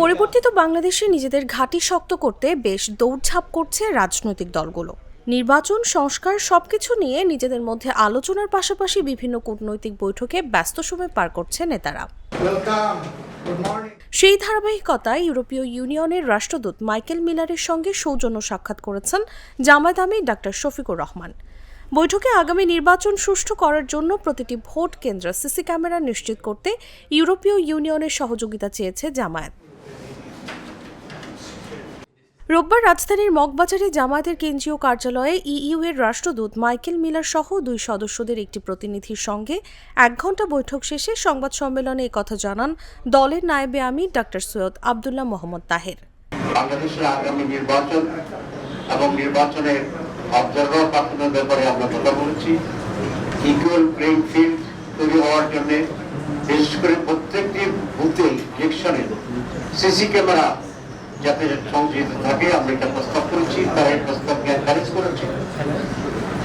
পরিবর্তিত বাংলাদেশে নিজেদের ঘাঁটি শক্ত করতে বেশ দৌড়ঝাঁপ করছে রাজনৈতিক দলগুলো। নির্বাচন, সংস্কার সবকিছু নিয়ে নিজেদের মধ্যে আলোচনার পাশাপাশি বিভিন্ন কূটনৈতিক বৈঠকে ব্যস্ত সময় পার করছে নেতারা। সেই ধারাবাহিকতায় ইউরোপীয় ইউনিয়নের রাষ্ট্রদূত মাইকেল মিলারের সঙ্গে সৌজন্য সাক্ষাৎ করেছেন জামায়াত আমির ডাক্তার শফিকুর রহমান। বৈঠকে আগামী নির্বাচন সুষ্ঠু করার জন্য প্রতিটি ভোট কেন্দ্রে সিসি ক্যামেরা নিশ্চিত করতে ইউরোপীয় ইউনিয়নের সহযোগিতা চেয়েছে জামায়াত। রোববার রাজধানীর মগবাজারে জামায়াতের কেন্দ্রীয় কার্যালয়ে ইইউ এর রাষ্ট্রদূত মাইকেল মিলার সহ 2 সদস্যদের একটি প্রতিনিধির সঙ্গে 1 ঘণ্টা বৈঠক শেষে সংবাদ সম্মেলনে একথা জানান দলের নায়েবে আমির ডাক্তার সৈয়দ আব্দুল্লাহ মোহাম্মদ তাহের। বাংলাদেশের আগামী নির্বাচন এবং নির্বাচনের অবজারভার পাঠানোর ব্যাপারে আমরা কথা বলেছি। ইকুয়াল প্লেইং ফিল্ড তৈরি হওয়ার জন্য বিশেষ করে প্রত্যেকটি বুথে ইলেকশনে সিসি ক্যামেরা যাতে সংযোজিত থাকে আমরা এটা প্রস্তাব করেছি, তারা এই প্রস্তাবকে খারিজ করেছে।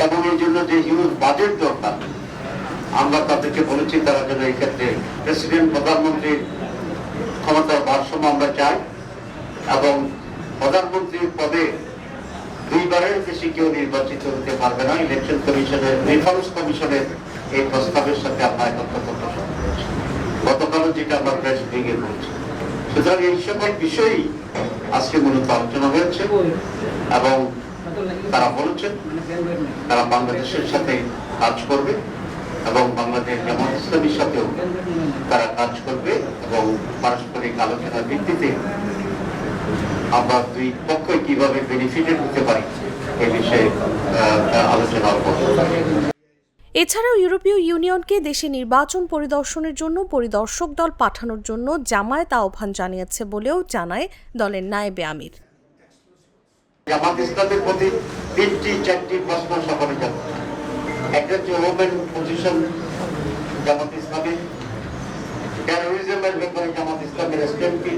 এবং এই জন্য যে হিউজ বাজেট দরকার আমরা তাদেরকে বলেছি তারা যেন এই ক্ষেত্রে প্রেসিডেন্ট প্রধানমন্ত্রীর ক্ষমতার ভারসাম্য আমরা চাই এবং প্রধানমন্ত্রীর পদে 2 বারের বেশি কেউ নির্বাচিত হতে পারবে না। ইলেকশন কমিশনের রিফর্মস কমিশনের এই প্রস্তাবের সাথে আমরা একত্র করতে সক্ষম হয়েছি। গতকালও যেটা আমরা প্রেস ব্রিফিংয়ে বলছি। সুতরাং এই সকল বিষয়ই আজকে মূলত আলোচনা হয়েছে এবং তারা বলেছেন তারা বাংলাদেশের সাথে কাজ করবে এবং বাংলাদেশ জামায়াত ইসলামীর সাথেও তারা কাজ করবে এবং পারস্পরিক আলোচনার ভিত্তিতে আমরা 2 পক্ষই কিভাবে বেনিফিটেড হতে পারি এই বিষয়ে আলোচনা করব। এছাড়াও ইউরোপীয় ইউনিয়নকে দেশে নির্বাচন পরিদর্শনের জন্য পরিদর্শক দল পাঠানোর জন্য জামায়াত আহ্বান জানিয়েছে বলেও জানায় দলের নায়েবে আমির। জামায়াত ইসলামের প্রতি 3-4টি প্রশ্ন সকলে জানে। একটা হচ্ছে ওমেন পজিশন জামায়াত ইসলামের, টেরোরিজমের ব্যাপারে জামায়াত ইসলামের স্ট্যান্ডটি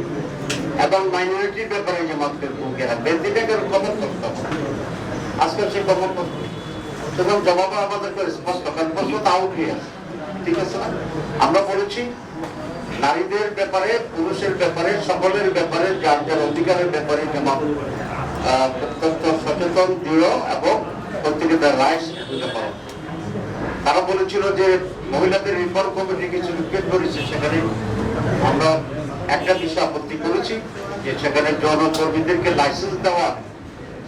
এবং মাইনরিটির ব্যাপারে জামায়াতের ভূমিকা রাখবে। এটাকে কমন করতে হবে। আজকে সে কমন করতে এবং জবাব আমাদেরকে স্পষ্ট প্রশ্নটা আউট হয়ে আছে, ঠিক আছে না? আমরা বলেছি নারীদের ব্যাপারে, পুরুষের ব্যাপারে, সকলের ব্যাপারে, যার যার অধিকারের ব্যাপারে যেমন অত্যন্ত সচেতন, দৃঢ় এবং প্রত্যেকে তার রাইটস দিতে পারে। তারা বলেছিল যে মহিলাদের রিফর্ম কমিটি কিছু রিকোয়েস্ট করেছে, সেখানে আমরা একটা বিষয় আপত্তি করেছি যে সেখানে জনকর্মীদেরকে লাইসেন্স দেওয়া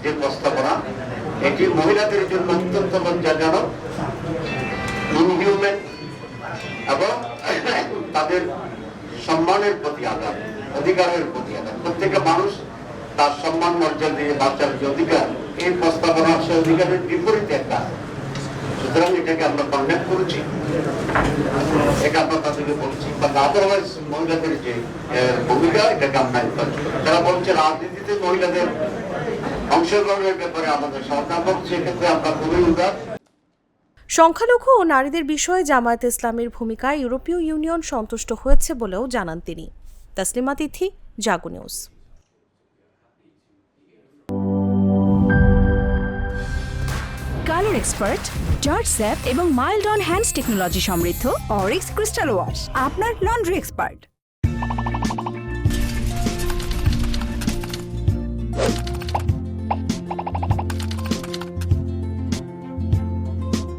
যে প্রস্তাবনা, এটি মহিলাদের জন্য অত্যন্ত লজ্জাজনক, ইনহিউম্যান এবং তাদের সম্মানের প্রতি আঘাত, অধিকারের প্রতি আঘাত। প্রত্যেকটা মানুষ তার সম্মান মর্যাদা দিয়ে বাঁচার যে অধিকার, এই প্রস্তাবনা সে অধিকারের বিপরীতে একটা। সুতরাং এটাকে আমরা কন্ডেম করেছি, এটা আমরা তাদেরকে বলছি। আদারওয়াইজ মহিলাদের যে ভূমিকা, এটাকে আমরা যারা বলছে রাজনীতিতে মহিলাদের অংশগ্রহণের ব্যাপারে আমাদের সরকার বলছে, সেক্ষেত্রে আমরা খুবই উদার। সংখ্যালঘু ও নারীদের বিষয়ে জামায়াত ইসলামের ভূমিকায় ইউরোপীয় ইউনিয়ন সন্তুষ্ট হয়েছে বলেও জানান তিনি। Taslima Tithi, Jago news. Colour expert, George sap এবং মাইল্ড অন হ্যান্ডস টেকনোলজি সমৃদ্ধ অরিক্স ক্রিস্টাল ওয়াশ আপনার লন্ড্রি এক্সপার্ট।